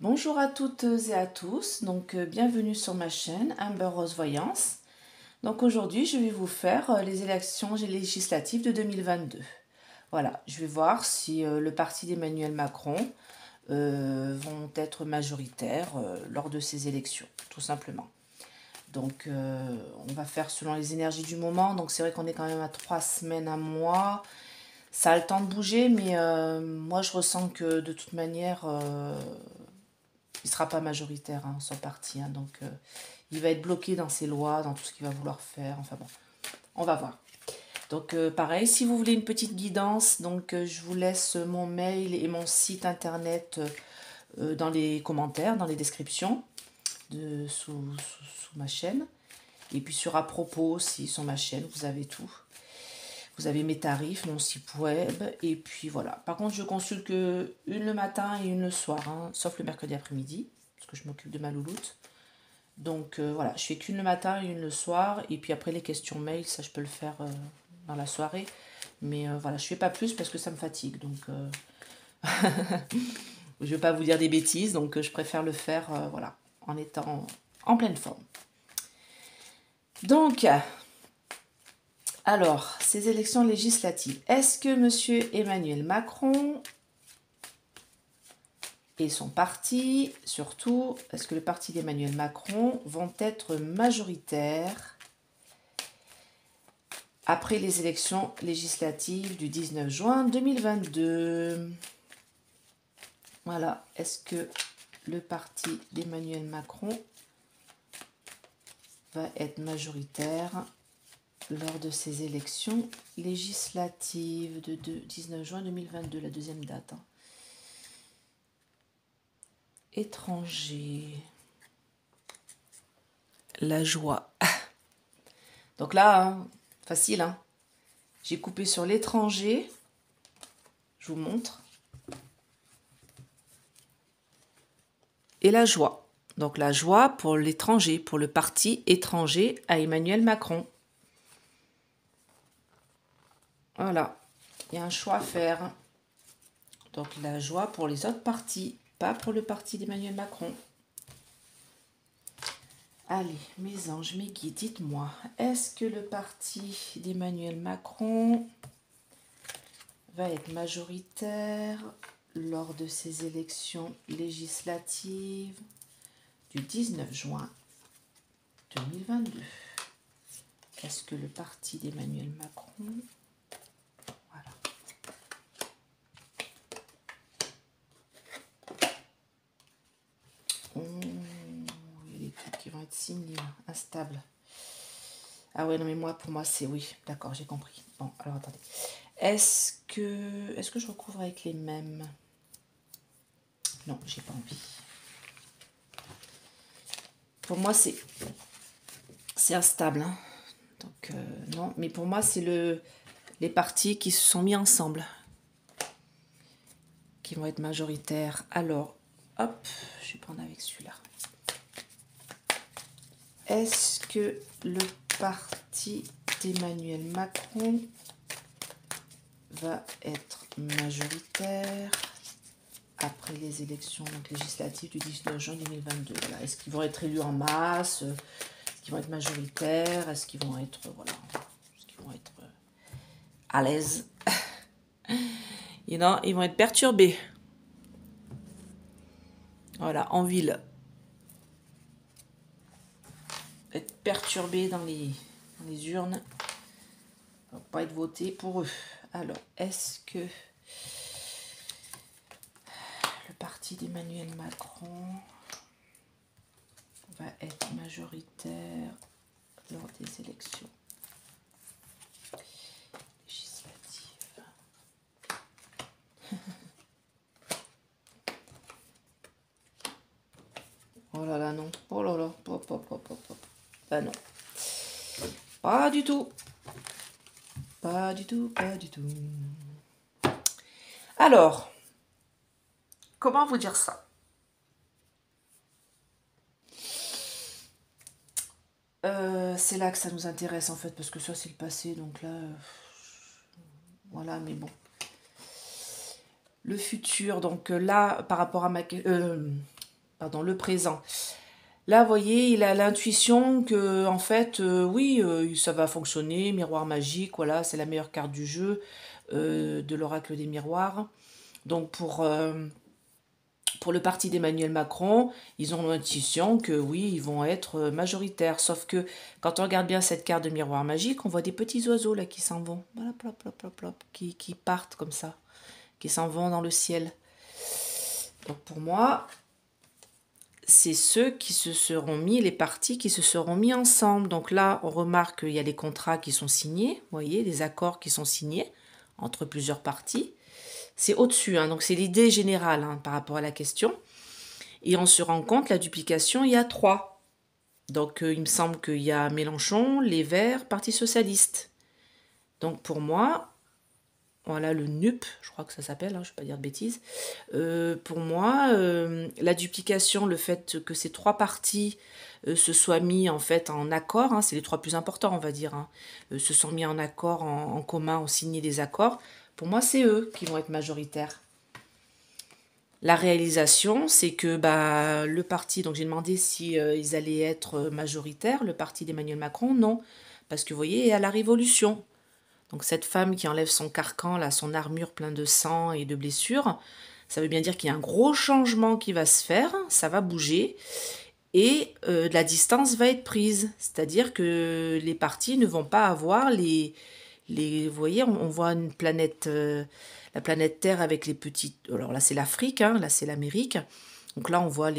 Bonjour à toutes et à tous, bienvenue sur ma chaîne Amber Rose Voyance. Donc aujourd'hui je vais vous faire les élections législatives de 2022. Voilà, je vais voir si le parti d'Emmanuel Macron vont être majoritaires lors de ces élections, tout simplement. On va faire selon les énergies du moment, donc c'est vrai qu'on est quand même à 3 semaines, un mois. Ça a le temps de bouger, mais moi je ressens que de toute manière il ne sera pas majoritaire, hein, son parti. Il va être bloqué dans ses lois, dans tout ce qu'il va vouloir faire. Enfin bon, on va voir. Pareil, si vous voulez une petite guidance, je vous laisse mon mail et mon site internet dans les commentaires, dans les descriptions sous ma chaîne. Et puis sur à propos aussi, sur ma chaîne, vous avez tout. Vous avez mes tarifs, mon site web, et puis voilà. Par contre, je consulte que une le matin et une le soir, hein, sauf le mercredi après-midi, parce que je m'occupe de ma louloute. Voilà, je fais qu'une le matin et une le soir, et puis après les questions mail, ça je peux le faire dans la soirée. Mais voilà, je fais pas plus parce que ça me fatigue, je vais pas vous dire des bêtises, je préfère le faire voilà, en étant en pleine forme. Alors, ces élections législatives, est-ce que M. Emmanuel Macron et son parti, surtout, est-ce que le parti d'Emmanuel Macron vont être majoritaires après les élections législatives du 19 juin 2022? Voilà, est-ce que le parti d'Emmanuel Macron va être majoritaire lors de ces élections législatives de 19 juin 2022, la deuxième date, hein. Étranger. La joie. Donc là, hein, facile, hein. J'ai coupé sur l'étranger. Je vous montre. Et la joie. Donc la joie pour l'étranger, pour le parti étranger à Emmanuel Macron. Voilà. Il y a un choix à faire. Donc la joie pour les autres partis, pas pour le parti d'Emmanuel Macron. Allez, mes anges, mes guides, dites-moi, est-ce que le parti d'Emmanuel Macron va être majoritaire lors de ces élections législatives du 19 juin 2022? Est-ce que le parti d'Emmanuel Macron... Voilà. Il y a des trucs qui vont être signés, instables. Ah ouais, non mais moi, pour moi, c'est oui. D'accord, j'ai compris. Bon, alors attendez. Est-ce que je recouvre avec les mêmes? Non, j'ai pas envie. Pour moi, c'est instable, hein. Non, mais pour moi, c'est les partis qui se sont mis ensemble qui vont être majoritaires. Alors, hop, je vais prendre avec celui-là. Est-ce que le parti d'Emmanuel Macron va être majoritaire après les élections législatives du 19 juin 2022? Voilà. Est-ce qu'ils vont être élus en masse? Est-ce qu'ils vont être majoritaires? Est-ce qu'ils vont être, voilà, est-ce qu'ils vont être à l'aise? Et non, ils vont être perturbés. Voilà, en ville. Être perturbés dans les urnes. Ne va pas être voté pour eux. Alors, est-ce que le parti d'Emmanuel Macron va être majoritaire lors des élections législatives? Oh là là, non. Oh là là. Hop, hop, hop, hop, hop. Bah non. Pas du tout. Pas du tout, pas du tout. Alors, comment vous dire ça? C'est là que ça nous intéresse en fait, parce que ça c'est le passé, donc là, voilà, mais bon. Le futur, donc là, par rapport à pardon, le présent. Là, vous voyez, il a l'intuition que, en fait, oui, ça va fonctionner, miroir magique, voilà, c'est la meilleure carte du jeu de l'oracle des miroirs. Donc, pour le parti d'Emmanuel Macron, ils ont l'intuition que, oui, ils vont être majoritaires. Sauf que, quand on regarde bien cette carte de miroir magique, on voit des petits oiseaux, là, qui s'en vont. Voilà, plop, plop, plop, plop, qui partent comme ça, qui s'en vont dans le ciel. Donc, pour moi, c'est ceux qui se seront mis, les partis qui se seront mis ensemble. Donc là, on remarque qu'il y a des contrats qui sont signés, vous voyez, des accords qui sont signés entre plusieurs parties. C'est au-dessus, hein, donc c'est l'idée générale hein, par rapport à la question. Et on se rend compte, la duplication, il y a 3. Donc il me semble qu'il y a Mélenchon, Les Verts, Parti Socialiste. Donc pour moi, voilà le NUP, je crois que ça s'appelle, hein, je ne vais pas dire de bêtises. Pour moi, la duplication, le fait que ces 3 partis se soient mis en fait en accord, hein, c'est les 3 plus importants on va dire, hein, se sont mis en accord en commun, ont signé des accords, pour moi c'est eux qui vont être majoritaires. La réalisation, c'est que bah, le parti, donc j'ai demandé si ils allaient être majoritaires, le parti d'Emmanuel Macron, non. Parce que vous voyez, il y a la révolution. Donc cette femme qui enlève son carcan, là, son armure plein de sang et de blessures, ça veut bien dire qu'il y a un gros changement qui va se faire, ça va bouger, et la distance va être prise. C'est-à-dire que les partis ne vont pas avoir vous voyez, on voit une planète, la planète Terre avec les petites... Alors là, c'est l'Afrique, hein, là, c'est l'Amérique. Donc là, on voit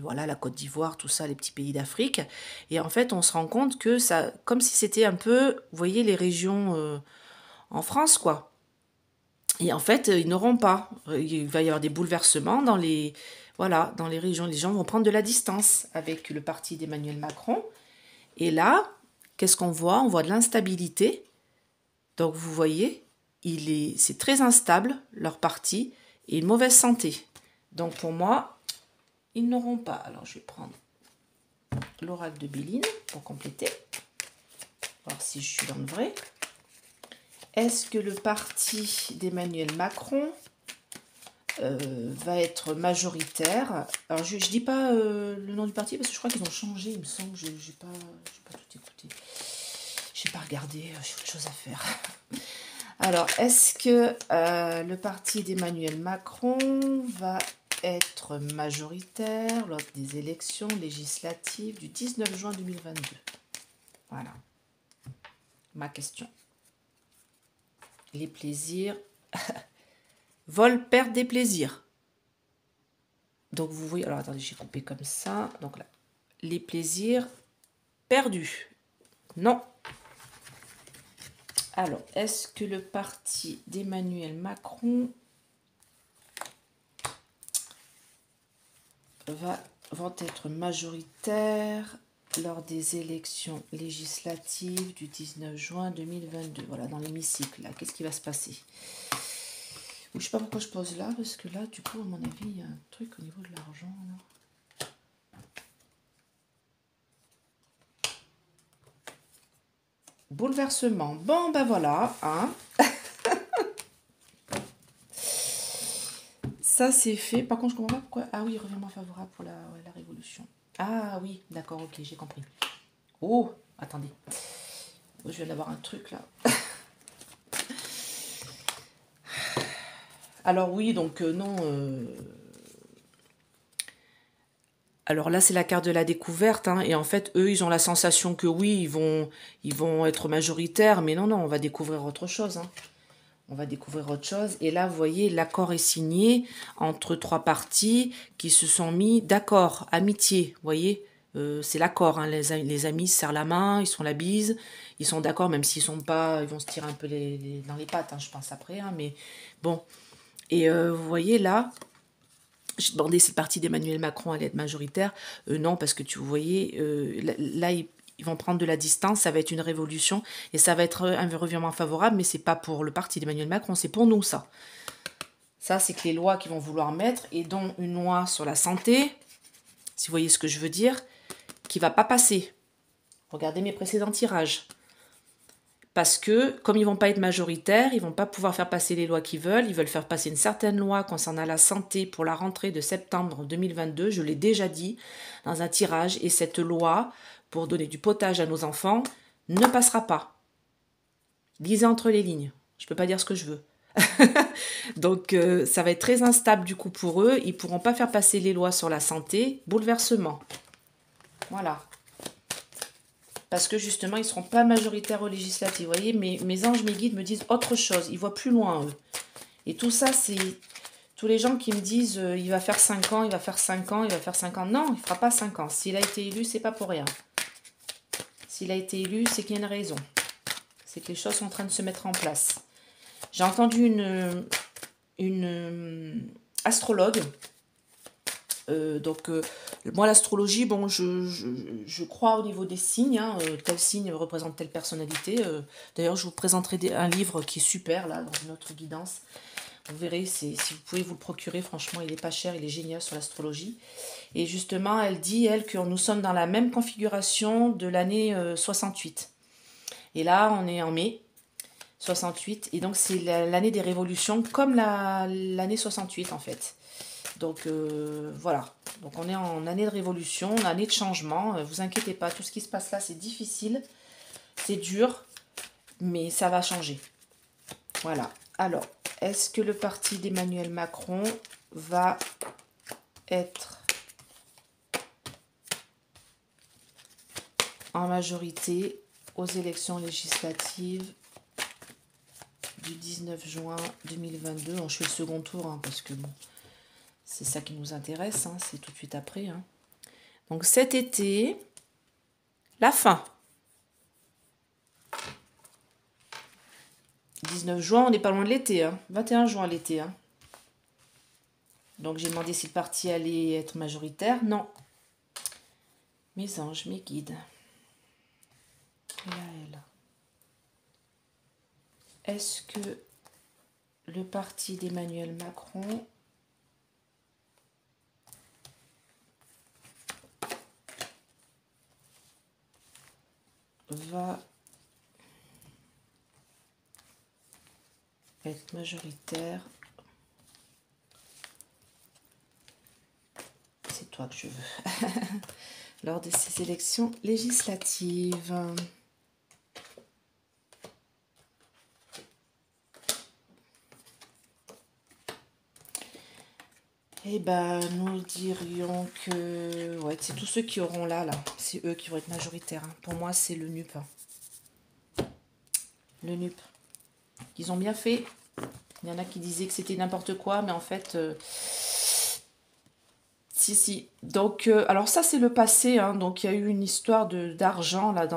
voilà, la Côte d'Ivoire, tout ça, les petits pays d'Afrique. Et en fait, on se rend compte que ça, comme si c'était un peu, vous voyez, les régions en France, quoi. Et en fait, ils n'auront pas. Il va y avoir des bouleversements voilà, dans les régions. Les gens vont prendre de la distance avec le parti d'Emmanuel Macron. Et là, qu'est-ce qu'on voit? On voit de l'instabilité. Donc vous voyez, c'est très instable, leur parti, et une mauvaise santé. Donc pour moi, ils n'auront pas. Alors je vais prendre l'oracle de Béline pour compléter. Voir si je suis dans le vrai. Est-ce que le parti d'Emmanuel Macron va être majoritaire? Alors je ne dis pas le nom du parti parce que je crois qu'ils ont changé, il me semble que je n'ai pas tout écouté. Je n'ai pas regardé, j'ai autre chose à faire. Alors, est-ce que le parti d'Emmanuel Macron va être majoritaire lors des élections législatives du 19 juin 2022? Voilà, ma question. Les plaisirs... Vol, perte des plaisirs. Donc, vous voyez... Alors, attendez, j'ai coupé comme ça. Donc là, les plaisirs perdus. Non. Alors, est-ce que le parti d'Emmanuel Macron vont être majoritaires lors des élections législatives du 19 juin 2022? Voilà, dans l'hémicycle, là, qu'est-ce qui va se passer? Je ne sais pas pourquoi je pose là, parce que là, du coup, à mon avis, il y a un truc au niveau de l'argent, là. Bouleversement. Bon, ben voilà, hein. Ça, c'est fait. Par contre, je comprends pas pourquoi... Ah oui, revirement favorable pour la révolution. Ah oui, d'accord, ok, j'ai compris. Oh, attendez. Je viens d'avoir un truc, là. Alors oui, donc non... Alors là, c'est la carte de la découverte, hein, et en fait, eux, ils ont la sensation que oui, ils vont être majoritaires, mais non, on va découvrir autre chose. Hein. On va découvrir autre chose. Et là, vous voyez, l'accord est signé entre 3 parties qui se sont mis d'accord, amitié, vous voyez. C'est l'accord, hein, les amis se serrent la main, ils se font la bise, ils sont d'accord, même s'ils sont pas, ils vont se tirer un peu dans les pattes, hein, je pense après, hein, mais bon. Et vous voyez là... J'ai demandé si le parti d'Emmanuel Macron allait être majoritaire. Non, parce que vous voyez, là, ils vont prendre de la distance, ça va être une révolution, et ça va être un revirement favorable, mais c'est pas pour le parti d'Emmanuel Macron, c'est pour nous, ça. Ça, c'est que les lois qu'ils vont vouloir mettre, et dont une loi sur la santé, si vous voyez ce que je veux dire, qui va pas passer. Regardez mes précédents tirages. Parce que, comme ils vont pas être majoritaires, ils vont pas pouvoir faire passer les lois qu'ils veulent. Ils veulent faire passer une certaine loi concernant la santé pour la rentrée de septembre 2022. Je l'ai déjà dit dans un tirage. Et cette loi, pour donner du potage à nos enfants, ne passera pas. Lisez entre les lignes. Je peux pas dire ce que je veux. Donc, ça va être très instable du coup pour eux. Ils pourront pas faire passer les lois sur la santé. Bouleversement. Voilà. Parce que justement, ils ne seront pas majoritaires aux législatives. Vous voyez, mes anges, mes guides me disent autre chose. Ils voient plus loin, eux. Et tout ça, c'est tous les gens qui me disent il va faire 5 ans, il va faire 5 ans, il va faire 5 ans. Non, il ne fera pas 5 ans. S'il a été élu, c'est pas pour rien. S'il a été élu, c'est qu'il y a une raison. C'est que les choses sont en train de se mettre en place. J'ai entendu une astrologue. Moi, l'astrologie, bon, je crois au niveau des signes, hein, tel signe représente telle personnalité. D'ailleurs, je vous présenterai un livre qui est super, là, dans une autre guidance. Vous verrez, si vous pouvez vous le procurer, franchement, il n'est pas cher, il est génial sur l'astrologie. Et justement, elle dit, elle, que nous sommes dans la même configuration de l'année 68. Et là, on est en mai 68, et donc c'est l'année des révolutions, comme l'année 68, en fait. Donc voilà, donc on est en année de révolution, en année de changement, vous inquiétez pas, tout ce qui se passe là c'est difficile, c'est dur, mais ça va changer. Voilà, alors, est-ce que le parti d'Emmanuel Macron va être en majorité aux élections législatives du 19 juin 2022 ? Je fais le second tour, hein, parce que bon... C'est ça qui nous intéresse, hein, c'est tout de suite après. Hein. Donc cet été, la fin. 19 juin, on n'est pas loin de l'été. Hein. 21 juin l'été. Hein. Donc j'ai demandé si le parti allait être majoritaire. Non. Mes anges, mes guides. Et là, elle. Est-ce que le parti d'Emmanuel Macron va être majoritaire? C'est toi que je veux. Lors de ces élections législatives. Eh ben, nous dirions que... Ouais, c'est tous ceux qui auront là. C'est eux qui vont être majoritaires. Hein. Pour moi, c'est le NUP. Le NUP. Ils ont bien fait. Il y en a qui disaient que c'était n'importe quoi, mais en fait... Si. Donc, alors ça, c'est le passé. Hein. Donc, il y a eu une histoire d'argent, là,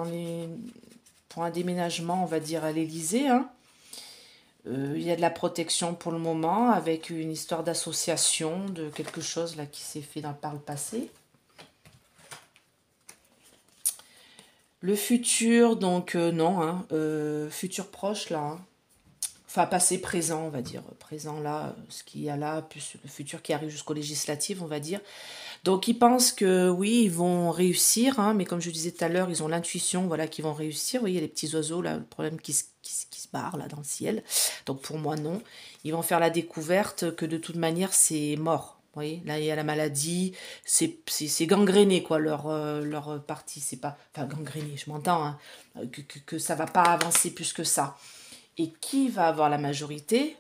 pour un déménagement, on va dire, à l'Élysée, hein. Il y a de la protection pour le moment, avec une histoire d'association, de quelque chose là qui s'est fait par le passé. Le futur, donc non, hein, futur proche là, hein. Enfin passé, présent, on va dire, présent là, ce qu'il y a là, plus le futur qui arrive jusqu'aux législatives, on va dire. Donc ils pensent que oui, ils vont réussir, hein, mais comme je disais tout à l'heure, ils ont l'intuition, voilà, qu'ils vont réussir. Vous voyez, les petits oiseaux là, le problème qui se barrent là dans le ciel. Donc pour moi non, ils vont faire la découverte que de toute manière c'est mort. Vous voyez, là il y a la maladie, c'est gangréné quoi leur partie, c'est pas, enfin gangréné, je m'entends, hein, que ça va pas avancer plus que ça. Et qui va avoir la majorité?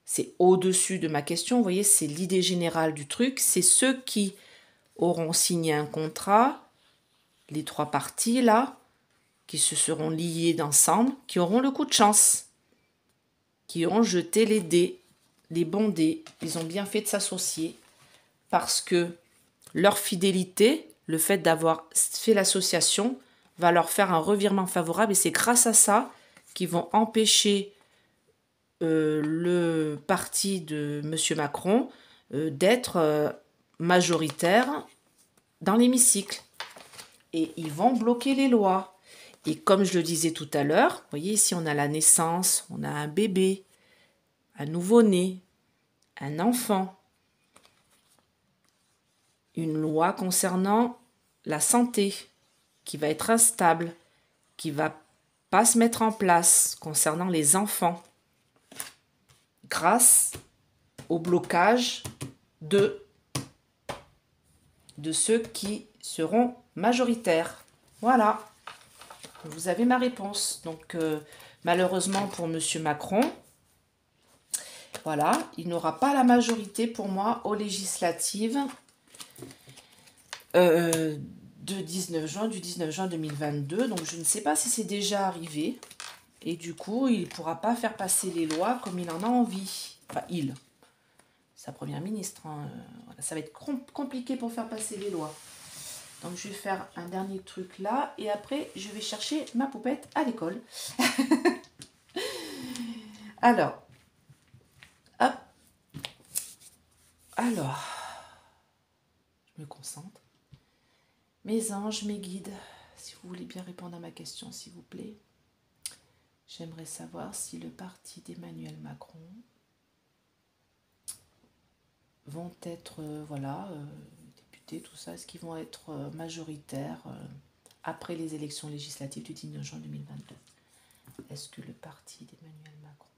C'est au-dessus de ma question, vous voyez, c'est l'idée générale du truc, c'est ceux qui auront signé un contrat, les trois parties là, qui se seront liés d'ensemble, qui auront le coup de chance, qui auront jeté les dés, les bons dés. Ils ont bien fait de s'associer parce que leur fidélité, le fait d'avoir fait l'association, va leur faire un revirement favorable et c'est grâce à ça qu'ils vont empêcher le parti de M. Macron d'être majoritaire dans l'hémicycle. Et ils vont bloquer les lois. Et comme je le disais tout à l'heure, vous voyez ici on a la naissance, on a un bébé, un nouveau-né, un enfant, une loi concernant la santé qui va être instable, qui va pas se mettre en place concernant les enfants grâce au blocage de ceux qui seront majoritaires. Voilà, vous avez ma réponse. Donc, malheureusement pour Monsieur Macron, voilà, il n'aura pas la majorité pour moi aux législatives du 19 juin 2022. Donc, je ne sais pas si c'est déjà arrivé. Et du coup, il ne pourra pas faire passer les lois comme il en a envie. Enfin, sa première ministre. Hein. Voilà, ça va être compliqué pour faire passer les lois. Donc, je vais faire un dernier truc là. Et après, je vais chercher ma poupette à l'école. Alors. Hop. Alors. Je me concentre. Mes anges, mes guides, si vous voulez bien répondre à ma question, s'il vous plaît. J'aimerais savoir si le parti d'Emmanuel Macron vont être, députés, tout ça, est-ce qu'ils vont être majoritaires après les élections législatives du 19 juin 2022 ? Est-ce que le parti d'Emmanuel Macron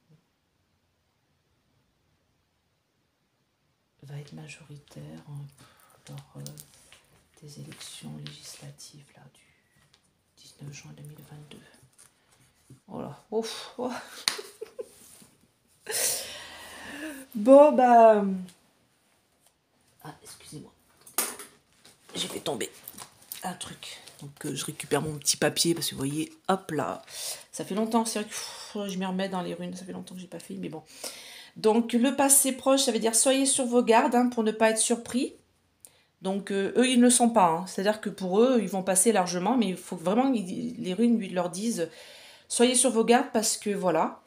va être majoritaire lors des élections législatives là, du 19 juin 2022 ? Oh là, ouf, oh. Bon, bah... Ah, excusez-moi. J'ai fait tomber un truc. Donc, je récupère mon petit papier parce que vous voyez, hop là. Ça fait longtemps, c'est vrai que je m'y remets dans les runes. Ça fait longtemps que j'ai pas fait, mais bon. Donc, le passé proche, ça veut dire soyez sur vos gardes hein, pour ne pas être surpris. Donc, eux, ils ne le sont pas. Hein. C'est-à-dire que pour eux, ils vont passer largement, mais il faut vraiment que les runes leur disent soyez sur vos gardes parce que voilà.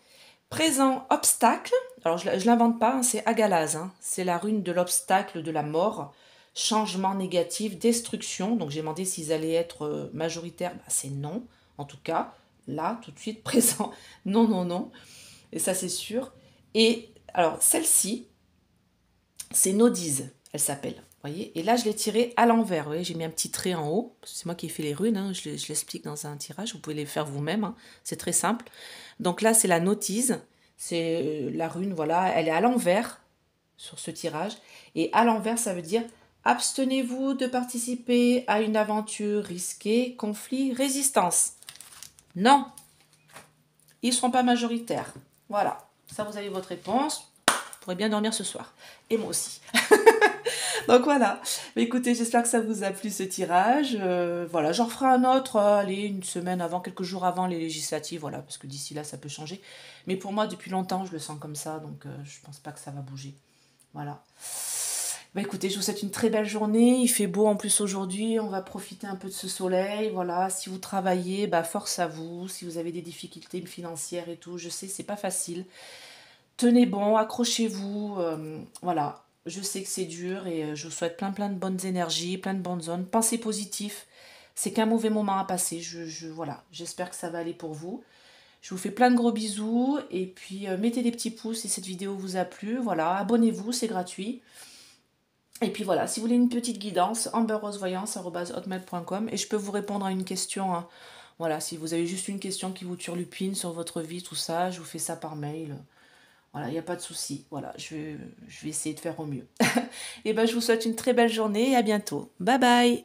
Présent obstacle, alors je ne l'invente pas, hein, c'est Agalaz, hein, c'est la rune de l'obstacle, de la mort, changement négatif, destruction. Donc j'ai demandé s'ils allaient être majoritaires, bah, c'est non, en tout cas, là, tout de suite, présent, non, non, non, et ça c'est sûr. Et alors celle-ci, c'est Nodiz, elle s'appelle, vous voyez, et là je l'ai tirée à l'envers, vous voyez, j'ai mis un petit trait en haut, c'est moi qui ai fait les runes, hein, je l'explique dans un tirage, vous pouvez les faire vous-même, hein, c'est très simple. Donc là, c'est la notice, c'est la rune, voilà, elle est à l'envers sur ce tirage. Et à l'envers, ça veut dire abstenez-vous de participer à une aventure risquée, conflit, résistance. Non, ils ne seront pas majoritaires. Voilà, ça vous avez votre réponse. Vous pourrez bien dormir ce soir. Et moi aussi. Donc voilà, mais écoutez, j'espère que ça vous a plu ce tirage. Voilà, j'en ferai un autre, allez, une semaine avant, quelques jours avant les législatives, voilà, parce que d'ici là, ça peut changer. Mais pour moi, depuis longtemps, je le sens comme ça, donc je pense pas que ça va bouger. Voilà. Bah écoutez, je vous souhaite une très belle journée. Il fait beau en plus aujourd'hui, on va profiter un peu de ce soleil. Voilà, si vous travaillez, bah force à vous. Si vous avez des difficultés financières et tout, je sais, c'est pas facile. Tenez bon, accrochez-vous, voilà. Je sais que c'est dur et je vous souhaite plein de bonnes énergies, plein de bonnes zones. Pensez positif. C'est qu'un mauvais moment à passer. Voilà, j'espère que ça va aller pour vous. Je vous fais plein de gros bisous et puis mettez des petits pouces si cette vidéo vous a plu. Voilà, abonnez-vous, c'est gratuit. Et puis voilà, si vous voulez une petite guidance, amberrosevoyance@hotmail.com et je peux vous répondre à une question. Hein. Voilà, si vous avez juste une question qui vous turlupine sur votre vie, tout ça, je vous fais ça par mail. Voilà, il n'y a pas de souci. Voilà, je vais essayer de faire au mieux. Et ben, je vous souhaite une très belle journée et à bientôt. Bye bye!